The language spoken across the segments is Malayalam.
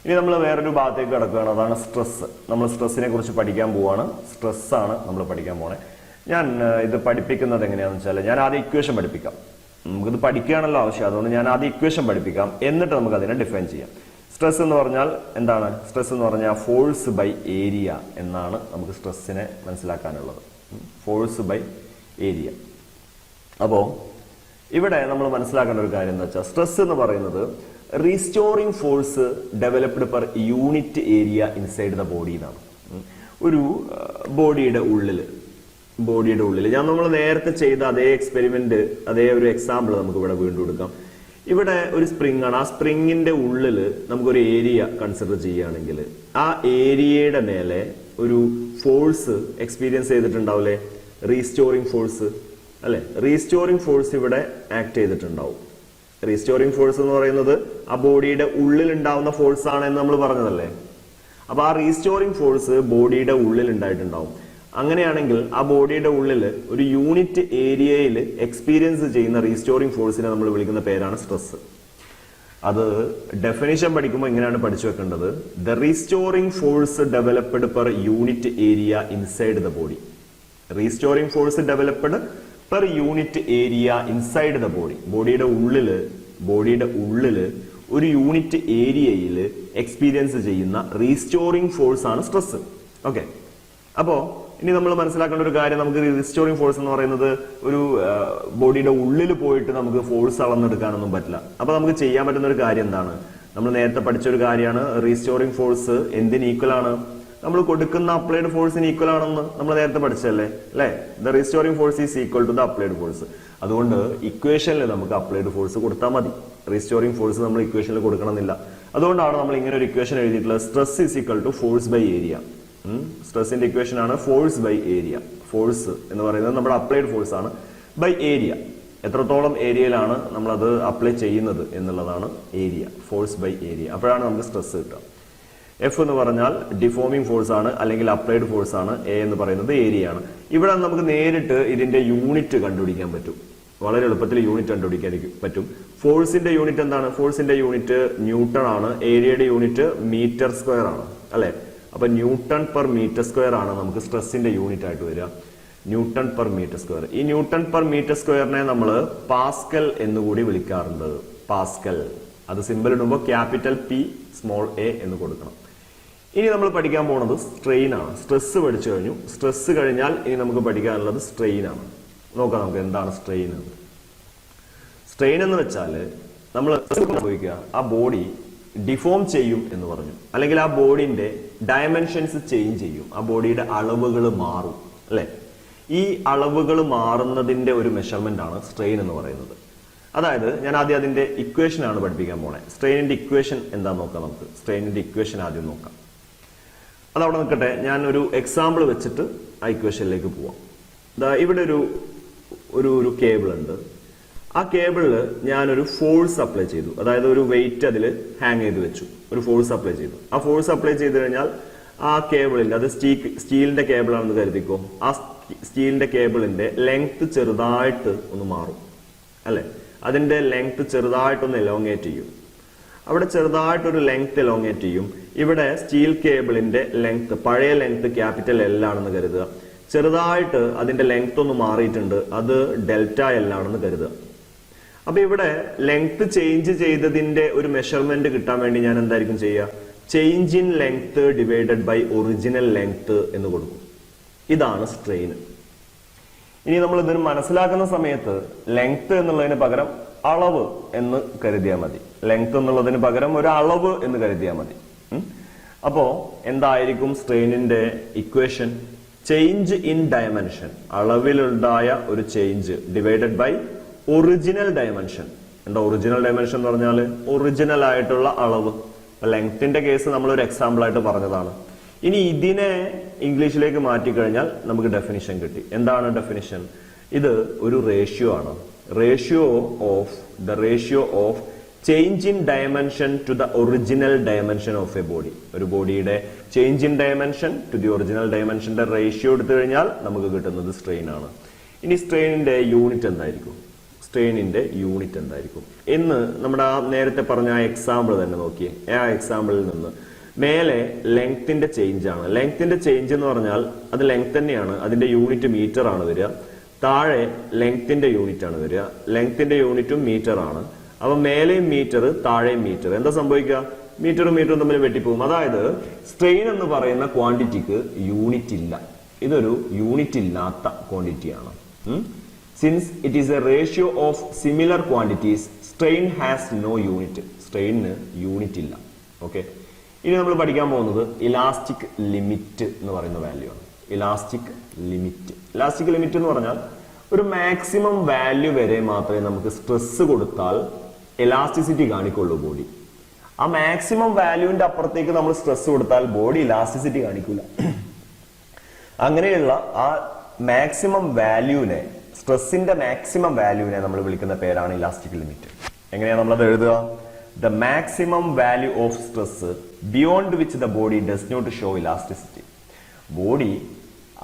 ഇനി നമ്മൾ വേറൊരു ഭാഗത്തേക്ക് കിടക്കുകയാണ്, അതാണ് സ്ട്രെസ്. നമ്മൾ സ്ട്രെസ്സിനെ കുറിച്ച് പഠിക്കാൻ പോവാണ്. സ്ട്രെസ്സാണ് നമ്മൾ പഠിക്കാൻ പോണേ. ഞാൻ ഇത് പഠിപ്പിക്കുന്നത് എങ്ങനെയാണെന്ന് വെച്ചാൽ, ഞാൻ ആദ്യം ഇക്വേഷൻ പഠിപ്പിക്കാം. നമുക്കിത് പഠിക്കുകയാണല്ലോ ആവശ്യം, അതുകൊണ്ട് ഞാൻ ആദ്യം ഇക്വേഷൻ പഠിപ്പിക്കാം, എന്നിട്ട് നമുക്ക് അതിനെ ഡിഫൈൻ ചെയ്യാം. സ്ട്രെസ് എന്ന് പറഞ്ഞാൽ എന്താണ്? സ്ട്രെസ് എന്ന് പറഞ്ഞാൽ ഫോഴ്സ് ബൈ ഏരിയ എന്നാണ് നമുക്ക് സ്ട്രെസ്സിനെ മനസ്സിലാക്കാനുള്ളത്. Force by area. അപ്പോൾ ഇവിടെ നമ്മൾ മനസ്സിലാക്കേണ്ട ഒരു കാര്യം എന്താ വെച്ചാൽ, സ്ട്രെസ് എന്ന് പറയുന്നത് restoring force developed per unit area inside the body എന്നാണ്. ഒരു ബോഡിയുടെ ഉള്ളിൽ നമ്മൾ നേരത്തെ ചെയ്ത അതേ എക്സ്പെരിമെന്റ്, അതേ ഒരു എക്സാമ്പിൾ നമുക്ക് ഇവിടെ വീണ്ടും എടുക്കാം. ഇവിടെ ഒരു സ്പ്രിംഗ് ആണ്. ആ സ്പ്രിങ്ങിന്റെ ഉള്ളിൽ നമുക്കൊരു ഏരിയ കൺസിഡർ ചെയ്യുകയാണെങ്കിൽ ആ ഏരിയയുടെ മേലെ ഒരു ഫോഴ്സ് എക്സ്പീരിയൻസ് ചെയ്തിട്ടുണ്ടാവില്ലേ? റീസ്റ്റോറിംഗ് ഫോഴ്സ് അല്ലെ? റീസ്റ്റോറിംഗ് ഫോഴ്സ് ഇവിടെ ആക്ട് ചെയ്തിട്ടുണ്ടാവും. റീസ്റ്റോറിംഗ് ഫോഴ്സ് എന്ന് പറയുന്നത് ആ ബോഡിയുടെ ഉള്ളിൽ ഉണ്ടാവുന്ന ഫോഴ്സ് ആണ് എന്ന് നമ്മൾ പറഞ്ഞതല്ലേ. അപ്പൊ ആ റീസ്റ്റോറിംഗ് ഫോഴ്സ് ബോഡിയുടെ ഉള്ളിൽ ഉണ്ടായിട്ടുണ്ടാവും. അങ്ങനെയാണെങ്കിൽ ആ ബോഡിയുടെ ഉള്ളിൽ ഒരു യൂണിറ്റ് ഏരിയയിൽ എക്സ്പീരിയൻസ് ചെയ്യുന്ന റീസ്റ്റോറിംഗ് ഫോഴ്സിനെ നമ്മൾ വിളിക്കുന്ന പേരാണ് സ്ട്രെസ്. അത് ഡെഫിനിഷൻ പഠിക്കുമ്പോൾ ഇങ്ങനെയാണ് പഠിച്ചു വെക്കേണ്ടത്. The restoring force developed per unit area inside the body. Restoring force developed per unit area inside the body. ബോഡിയുടെ ഉള്ളില് ഒരു യൂണിറ്റ് ഏരിയയിൽ എക്സ്പീരിയൻസ് ചെയ്യുന്ന റീസ്റ്റോറിംഗ് ഫോഴ്സ് ആണ് സ്ട്രെസ്. ഓക്കെ, അപ്പോ ഇനി നമ്മൾ മനസ്സിലാക്കേണ്ട ഒരു കാര്യം, നമുക്ക് റീസ്റ്റോറിംഗ് ഫോഴ്സ് എന്ന് പറയുന്നത് ഒരു ബോഡിയുടെ ഉള്ളിൽ പോയിട്ട് നമുക്ക് ഫോഴ്സ് അളന്നെടുക്കാനൊന്നും പറ്റില്ല. അപ്പൊ നമുക്ക് ചെയ്യാൻ പറ്റുന്ന ഒരു കാര്യം എന്താണ്? നമ്മൾ നേരത്തെ പഠിച്ച ഒരു കാര്യമാണ്, റീസ്റ്റോറിംഗ് ഫോഴ്സ് എന്തിന് ഈക്വൽ ആണ്? നമ്മൾ കൊടുക്കുന്ന അപ്ലൈഡ് ഫോഴ്സിന് ഈക്വൽ ആണെന്ന് നമ്മൾ നേരത്തെ പഠിച്ചല്ലേ അല്ലെ? The restoring force is equal to the applied force. അതുകൊണ്ട് ഇക്വേഷനിൽ നമുക്ക് അപ്ലൈഡ് ഫോഴ്സ് കൊടുത്താൽ മതി. റീസ്റ്റോറിംഗ് ഫോഴ്സ് നമ്മൾ ഇക്വേഷനിൽ കൊടുക്കണമെന്നില്ല. അതുകൊണ്ടാണ് നമ്മൾ ഇങ്ങനെ ഒരു ഇക്വേഷൻ എഴുതിയിട്ടുള്ളത്. Stress is equal to force by area. സ്ട്രെസ്സിന്റെ ഇക്വേഷൻ ആണ് ഫോഴ്സ് ബൈ ഏരിയ. ഫോഴ്സ് എന്ന് പറയുന്നത് നമ്മുടെ അപ്ലൈഡ് ഫോഴ്സ് ആണ്, ബൈ ഏരിയ. എത്രത്തോളം ഏരിയയിലാണ് നമ്മൾ അത് അപ്ലൈ ചെയ്യുന്നത് എന്നുള്ളതാണ് ഏരിയ. Force by area. അപ്പോഴാണ് നമുക്ക് സ്ട്രെസ് കിട്ടുക. എഫ് എന്ന് പറഞ്ഞാൽ ഡിഫോമിംഗ് ഫോഴ്സ് ആണ്, അല്ലെങ്കിൽ അപ്ലൈഡ് ഫോഴ്സ് ആണ്. എ എന്ന് പറയുന്നത് ഏരിയ ആണ്. ഇവിടെ നമുക്ക് നേരിട്ട് ഇതിന്റെ യൂണിറ്റ് കണ്ടുപിടിക്കാൻ പറ്റും. വളരെ എളുപ്പത്തിൽ യൂണിറ്റ് കണ്ടുപിടിക്കാൻ പറ്റും. ഫോഴ്സിന്റെ യൂണിറ്റ് എന്താണ്? ഫോഴ്സിന്റെ യൂണിറ്റ് ന്യൂട്ടൺ ആണ്. ഏരിയയുടെ യൂണിറ്റ് മീറ്റർ സ്ക്വയർ ആണ് അല്ലെ? അപ്പൊ ന്യൂട്ടൺ പെർ മീറ്റർ സ്ക്വയർ ആണ് നമുക്ക് സ്ട്രെസ്സിന്റെ യൂണിറ്റ് ആയിട്ട് വരിക. Newton per metre square. ഈ ന്യൂട്ടൺ പെർ മീറ്റർ സ്ക്വയറിനെ നമ്മൾ പാസ്കൽ എന്നുകൂടി വിളിക്കാറുണ്ട്. പാസ്കൽ. അത് സിമ്പിൾ ഇടുമ്പോൾ ക്യാപിറ്റൽ പി സ്മോൾ എ എന്ന് കൊടുക്കണം. ഇനി നമ്മൾ പഠിക്കാൻ പോകുന്നത് സ്ട്രെയിൻ ആണ്. സ്ട്രെസ് പഠിച്ചു കഴിഞ്ഞു. സ്ട്രെസ് കഴിഞ്ഞാൽ ഇനി നമുക്ക് പഠിക്കാനുള്ളത് സ്ട്രെയിൻ ആണ്. നോക്കാം നമുക്ക് എന്താണ് സ്ട്രെയിൻ എന്ന്. സ്ട്രെയിൻ എന്ന് വെച്ചാൽ നമ്മൾ ഉപയോഗിക്കുക, ആ ബോഡി ഡിഫോം ചെയ്യും എന്ന് പറഞ്ഞു, അല്ലെങ്കിൽ ആ ബോഡിന്റെ ഡയമെൻഷൻസ് ചേഞ്ച് ചെയ്യും, ആ ബോഡിയുടെ അളവുകൾ മാറും അല്ലെ? ഈ അളവുകൾ മാറുന്നതിന്റെ ഒരു മെഷർമെന്റ് ആണ് സ്ട്രെയിൻ എന്ന് പറയുന്നത്. അതായത് ഞാൻ ആദ്യം അതിന്റെ ഇക്വേഷൻ ആണ് പഠിപ്പിക്കാൻ പോണേ. സ്ട്രെയിനിന്റെ ഇക്വേഷൻ എന്താന്ന് നോക്കാം നമുക്ക്. സ്ട്രെയിനിന്റെ ഇക്വേഷൻ ആദ്യം നോക്കാം. അതവിടെ നിൽക്കട്ടെ, ഞാൻ ഒരു എക്സാമ്പിൾ വെച്ചിട്ട് ആ ഇക്വേഷനിലേക്ക് പോവാം. ഇവിടെ ഒരു കേബിൾ ഉണ്ട്. ആ കേബിളിൽ ഞാനൊരു ഫോഴ്സ് അപ്ലൈ ചെയ്തു. അതായത് ഒരു വെയിറ്റ് അതിൽ ഹാങ് ചെയ്ത് വെച്ചു, ഒരു ഫോഴ്സ് അപ്ലൈ ചെയ്തു. ആ ഫോഴ്സ് അപ്ലൈ ചെയ്ത് കഴിഞ്ഞാൽ ആ കേബിളിന്റെ, അത് സ്റ്റീലിന്റെ കേബിൾ ആണെന്ന് കരുതിക്കോ, ആ സ്റ്റീലിന്റെ കേബിളിന്റെ ലെങ്ത് ചെറുതായിട്ട് ഒന്ന് മാറും അല്ലെ? അതിന്റെ ലെങ്ത് ചെറുതായിട്ടൊന്ന് എലോങ്ങേറ്റ് ചെയ്യും. അവിടെ ചെറുതായിട്ടൊരു ലെങ്ത് എലോങ്ങേറ്റ് ചെയ്യും. ഇവിടെ സ്റ്റീൽ കേബിളിന്റെ ലെങ്ത്, പഴയ ലെങ്ത് ക്യാപിറ്റൽ എൽ ആണെന്ന് കരുതുക. ചെറുതായിട്ട് അതിന്റെ ലെങ്ത് ഒന്ന് മാറിയിട്ടുണ്ട്, അത് ഡെൽറ്റ എൽ ആണെന്ന് കരുതുക. അപ്പൊ ഇവിടെ ലെങ്ത് ചേഞ്ച് ചെയ്തതിന്റെ ഒരു മെഷർമെന്റ് കിട്ടാൻ വേണ്ടി ഞാൻ എന്തായിരിക്കും ചെയ്യുക? Change in length divided by original length എന്ന് കൊടുക്കും. ഇതാണ് സ്ട്രെയിൻ. ഇനി നമ്മൾ ഇതിന് മനസ്സിലാക്കുന്ന സമയത്ത് ലെങ്ത് എന്നുള്ളതിന് പകരം അളവ് എന്ന് കരുതിയാൽ മതി. ലെങ്ത് എന്നുള്ളതിന് പകരം ഒരു അളവ് എന്ന് കരുതിയാൽ മതി. അപ്പോ എന്തായിരിക്കും സ്ട്രെയിനിന്റെ ഇക്വേഷൻ? ചേഞ്ച് ഇൻ ഡയമെൻഷൻ, അളവിലുണ്ടായ ഒരു change, divided by original dimension. എന്താ ഒറിജിനൽ ഡയമെൻഷൻ എന്ന് പറഞ്ഞാൽ? ഒറിജിനൽ ആയിട്ടുള്ള അളവ്. ലെങ്ത്തിന്റെ കേസ് നമ്മൾ ഒരു എക്സാമ്പിൾ ആയിട്ട് പറഞ്ഞതാണ്. ഇനി ഇതിനെ ഇംഗ്ലീഷിലേക്ക് മാറ്റിക്കഴിഞ്ഞാൽ നമുക്ക് ഡെഫിനിഷൻ കിട്ടി. എന്താണ് ഡെഫിനിഷൻ? ഇത് ഒരു റേഷ്യോ ആണ്. Ratio of change in dimension to the original dimension of a body. ഒരു ബോഡിയുടെ change in dimension to the original ഡയമെൻഷന്റെ റേഷ്യോ എടുത്തു കഴിഞ്ഞാൽ നമുക്ക് കിട്ടുന്നത് സ്ട്രെയിൻ ആണ്. ഇനി സ്ട്രെയിനിന്റെ യൂണിറ്റ് എന്തായിരിക്കും? സ്ട്രെയിനിന്റെ യൂണിറ്റ് എന്തായിരിക്കും എന്ന് നമ്മുടെ ആ നേരത്തെ പറഞ്ഞ ആ എക്സാമ്പിൾ തന്നെ നോക്കിയേ. ആ എക്സാമ്പിളിൽ നിന്ന് മേലെ ലെങ്ത്തിന്റെ ചേഞ്ച് ആണ്. ലെങ്ത്തിന്റെ ചേഞ്ച് എന്ന് പറഞ്ഞാൽ അത് ലെങ്ത് തന്നെയാണ്, അതിന്റെ യൂണിറ്റ് മീറ്റർ ആണ് വരിക. താഴെ ലെങ്ത്തിന്റെ യൂണിറ്റ് ആണ് വരിക, ലെങ്ത്തിന്റെ യൂണിറ്റും മീറ്റർ ആണ്. അപ്പൊ മേലെയും മീറ്റർ താഴെയും മീറ്റർ. എന്താ സംഭവിക്കുക? മീറ്ററും മീറ്ററും തമ്മിൽ വെട്ടിപ്പോകും. അതായത് സ്ട്രെയിൻ എന്ന് പറയുന്ന ക്വാണ്ടിറ്റിക്ക് യൂണിറ്റ് ഇല്ല. ഇതൊരു യൂണിറ്റ് ഇല്ലാത്ത ക്വാണ്ടിറ്റിയാണ്. Since it is a ratio of similar quantities, strain has no unit. സ്ട്രെയിനിന് യൂണിറ്റ് ഇല്ല. ഓക്കെ, ഇനി നമ്മൾ പഠിക്കാൻ പോകുന്നത് ഇലാസ്റ്റിക് ലിമിറ്റ് എന്ന് പറയുന്ന വാല്യൂ ആണ്. Elastic limit. ഇലാസ്റ്റിക് ലിമിറ്റ് എന്ന് പറഞ്ഞാൽ ഒരു മാക്സിമം വാല്യൂ വരെ മാത്രമേ നമുക്ക് സ്ട്രെസ് കൊടുത്താൽ എലാസ്റ്റിസിറ്റി കാണിക്കുള്ളൂ ബോഡി. ആ മാക്സിമം വാല്യൂവിന്റെ അപ്പുറത്തേക്ക് നമ്മൾ സ്ട്രെസ് കൊടുത്താൽ ബോഡി ഇലാസ്റ്റിസിറ്റി കാണിക്കില്ല. അങ്ങനെയുള്ള ആ മാക്സിമം വാല്യൂവിനെ, സ്ട്രെസ്സിന്റെ മാക്സിമം വാല്യൂവിനെ നമ്മൾ വിളിക്കുന്ന പേരാണ് ഇലാസ്റ്റിക് ലിമിറ്റ്. എങ്ങനെയാണ് നമ്മളത് എഴുതുക? The maximum value of stress beyond which the body does not show elasticity. Body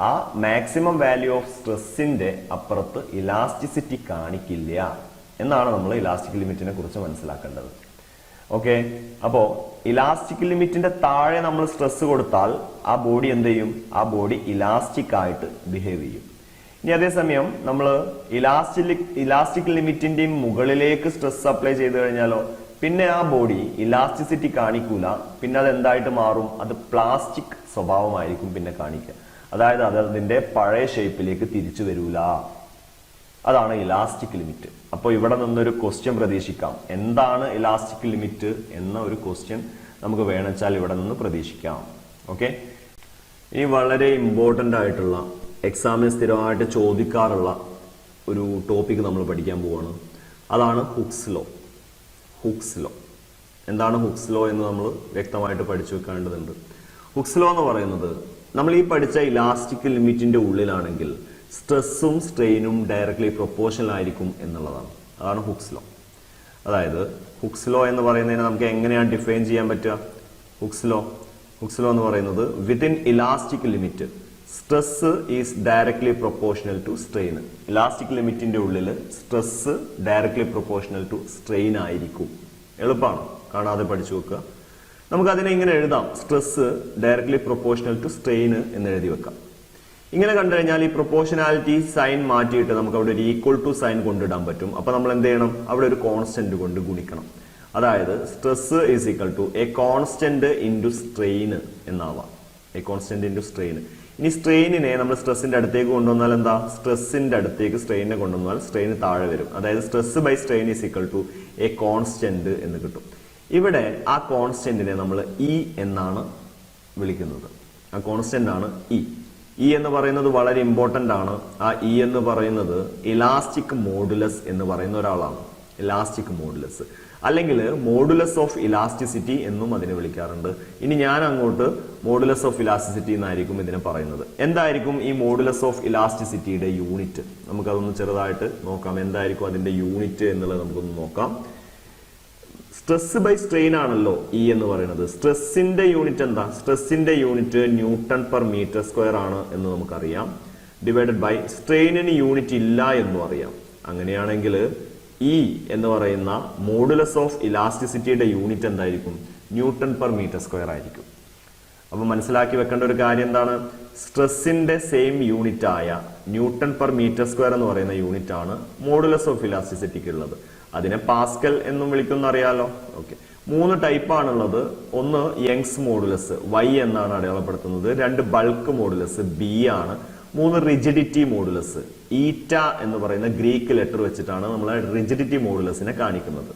ആ മാക്സിമം വാല്യൂ ഓഫ് സ്ട്രെസ്സിന്റെ അപ്പുറത്ത് ഇലാസ്റ്റിസിറ്റി കാണിക്കില്ല എന്നാണ് നമ്മൾ ഇലാസ്റ്റിക് ലിമിറ്റിനെ കുറിച്ച് മനസ്സിലാക്കേണ്ടത്. ഓക്കെ, അപ്പോ ഇലാസ്റ്റിക് ലിമിറ്റിന്റെ താഴെ നമ്മൾ സ്ട്രെസ് കൊടുത്താൽ ആ ബോഡി എന്ത് ചെയ്യും? ആ ബോഡി ഇലാസ്റ്റിക് ആയിട്ട് ബിഹേവ് ചെയ്യും. ഇനി അതേസമയം നമ്മൾ ഇലാസ്റ്റിക് ലിമിറ്റിന്റെയും മുകളിലേക്ക് സ്ട്രെസ് അപ്ലൈ ചെയ്ത് കഴിഞ്ഞാലോ പിന്നെ ആ ബോഡി ഇലാസ്റ്റിസിറ്റി കാണിക്കൂല. പിന്നെ അത് എന്തായിട്ട് മാറും? അത് പ്ലാസ്റ്റിക് സ്വഭാവമായിരിക്കും പിന്നെ കാണിക്കുക. അതായത് അത് അതിന്റെ പഴയ ഷേപ്പിലേക്ക് തിരിച്ചു വരൂല. അതാണ് ഇലാസ്റ്റിക് ലിമിറ്റ്. അപ്പോൾ ഇവിടെ നിന്നൊരു ക്വസ്റ്റ്യൻ പ്രതീക്ഷിക്കാം. എന്താണ് ഇലാസ്റ്റിക് ലിമിറ്റ് എന്ന ഒരു ക്വസ്റ്റ്യൻ നമുക്ക് വേണമെച്ചാൽ ഇവിടെ നിന്ന് പ്രതീക്ഷിക്കാം. ഓക്കെ, ഈ വളരെ ഇമ്പോർട്ടൻ്റ് ആയിട്ടുള്ള എക്സാമിന് സ്ഥിരമായിട്ട് ചോദിക്കാറുള്ള ഒരു ടോപ്പിക് നമ്മൾ പഠിക്കാൻ പോവാണ്. അതാണ് ഹുക്സ് ലോ. ഹുക്സ് ലോ എന്താണ്? ഹുക്സ് ലോ എന്ന് നമ്മൾ വ്യക്തമായിട്ട് പഠിച്ചു വെക്കേണ്ടതുണ്ട്. ഹുക്സ് ലോ എന്ന് പറയുന്നത് നമ്മൾ ഈ പഠിച്ച ഇലാസ്റ്റിക് ലിമിറ്റിന്റെ ഉള്ളിലാണെങ്കിൽ സ്ട്രെസ്സും സ്ട്രെയിനും ഡയറക്ട്ലി പ്രൊപ്പോർഷണൽ ആയിരിക്കും എന്നുള്ളതാണ്. അതാണ് ഹുക്സ് ലോ. അതായത് ഹുക്സ് ലോ എന്ന് പറയുന്നതിനെ നമുക്ക് എങ്ങനെയാണ് ഡിഫൈൻ ചെയ്യാൻ പറ്റുക? ഹുക്സ് ലോ എന്ന് പറയുന്നത് within elastic limit stress is directly proportional to strain. Elastic ലിമിറ്റിന്റെ ഉള്ളിൽ stress directly proportional to strain ആയിരിക്കും. എളുപ്പമാണ്, കാണാതെ പഠിച്ചു വെക്കുക. നമുക്ക് അതിനെ ഇങ്ങനെ എഴുതാം, stress directly proportional to strain എന്ന് എഴുതി വെക്കാം. ഇങ്ങനെ കണ്ടു കഴിഞ്ഞാൽ ഈ പ്രൊപ്പോർഷനാലിറ്റി സൈൻ മാറ്റിയിട്ട് നമുക്ക് അവിടെ ഒരു ഈക്വൽ ടു സൈൻ കൊണ്ടിടാൻ പറ്റും. അപ്പൊ നമ്മൾ എന്ത് ചെയ്യണം? അവിടെ ഒരു കോൺസ്റ്റന്റ് കൊണ്ട് ഗുണിക്കണം. അതായത് stress is equal to a constant into strain എന്നാവാം. A constant into strain. ഇനി സ്ട്രെയിനിനെ നമ്മൾ സ്ട്രെസ്സിന്റെ അടുത്തേക്ക് കൊണ്ടുവന്നാൽ എന്താ? സ്ട്രെസ്സിന്റെ അടുത്തേക്ക് സ്ട്രെയിനെ കൊണ്ടുവന്നാൽ സ്ട്രെയിൻ താഴെ വരും. അതായത് stress by strain is equal to a constant എന്ന് കിട്ടും. ഇവിടെ ആ കോൺസ്റ്റന്റിനെ നമ്മൾ ഇ എന്നാണ് വിളിക്കുന്നത്. ആ കോൺസ്റ്റന്റ് ആണ് ഇ. ഇ എന്ന് പറയുന്നത് വളരെ ഇമ്പോർട്ടന്റ് ആണ്. ആ ഇ എന്ന് പറയുന്നത് ഇലാസ്റ്റിക് മോഡുലസ് എന്ന് പറയുന്ന ഒരാളാണ്. ഇലാസ്റ്റിക് മോഡുലസ് അല്ലെങ്കിൽ മോഡുലസ് ഓഫ് ഇലാസ്റ്റിസിറ്റി എന്നും അതിനെ വിളിക്കാറുണ്ട്. ഇനി ഞാൻ അങ്ങോട്ട് മോഡുലസ് ഓഫ് ഇലാസ്റ്റിസിറ്റി എന്നായിരിക്കും ഇതിനെ പറയുന്നത്. എന്തായിരിക്കും ഈ മോഡുലസ് ഓഫ് ഇലാസ്റ്റിസിറ്റിയുടെ യൂണിറ്റ്? നമുക്കതൊന്ന് ചെറുതായിട്ട് നോക്കാം. എന്തായിരിക്കും അതിന്റെ യൂണിറ്റ് എന്നുള്ളത് നമുക്കൊന്ന് നോക്കാം. സ്ട്രെസ് ബൈ സ്ട്രെയിൻ ആണല്ലോ ഇ എന്ന് പറയുന്നത്. സ്ട്രെസ്സിന്റെ യൂണിറ്റ് എന്താ? സ്ട്രെസ്സിന്റെ unit newton per metre square ആണ് എന്ന് നമുക്കറിയാം. ഡിവൈഡഡ് ബൈ സ്ട്രെയിനിന് യൂണിറ്റ് ഇല്ല എന്നും അറിയാം. അങ്ങനെയാണെങ്കിൽ ഇ എന്ന് പറയുന്ന മോഡുലസ് ഓഫ് ഇലാസ്റ്റിസിറ്റിയുടെ യൂണിറ്റ് എന്തായിരിക്കും? ന്യൂട്ടൺ പെർ മീറ്റർ സ്ക്വയർ ആയിരിക്കും. അപ്പൊ മനസ്സിലാക്കി വെക്കേണ്ട ഒരു കാര്യം എന്താണ്? സ്ട്രെസ്സിന്റെ സെയിം യൂണിറ്റ് ആയ ന്യൂട്ടൺ പെർ മീറ്റർ സ്ക്വയർ എന്ന് പറയുന്ന യൂണിറ്റ് ആണ് മോഡുലസ് ഓഫ് ഇലാസ്റ്റിസിറ്റിക്ക് ഉള്ളത്. അതിനെ പാസ്കൽ എന്നും വിളിക്കുന്ന അറിയാലോ. ഓക്കെ, 3 ടൈപ്പാണുള്ളത്. ഒന്ന് യങ്സ് മോഡുലസ് Y എന്നാണ് അടയാളപ്പെടുത്തുന്നത്. 2 ബൾക്ക് മോഡുലസ് B ആണ്. 3 റിജിഡിറ്റി മോഡുലസ് ഈറ്റ എന്ന് പറയുന്ന ഗ്രീക്ക് ലെറ്റർ വെച്ചിട്ടാണ് നമ്മൾ റിജിഡിറ്റി മോഡുലസിനെ കാണിക്കുന്നത്.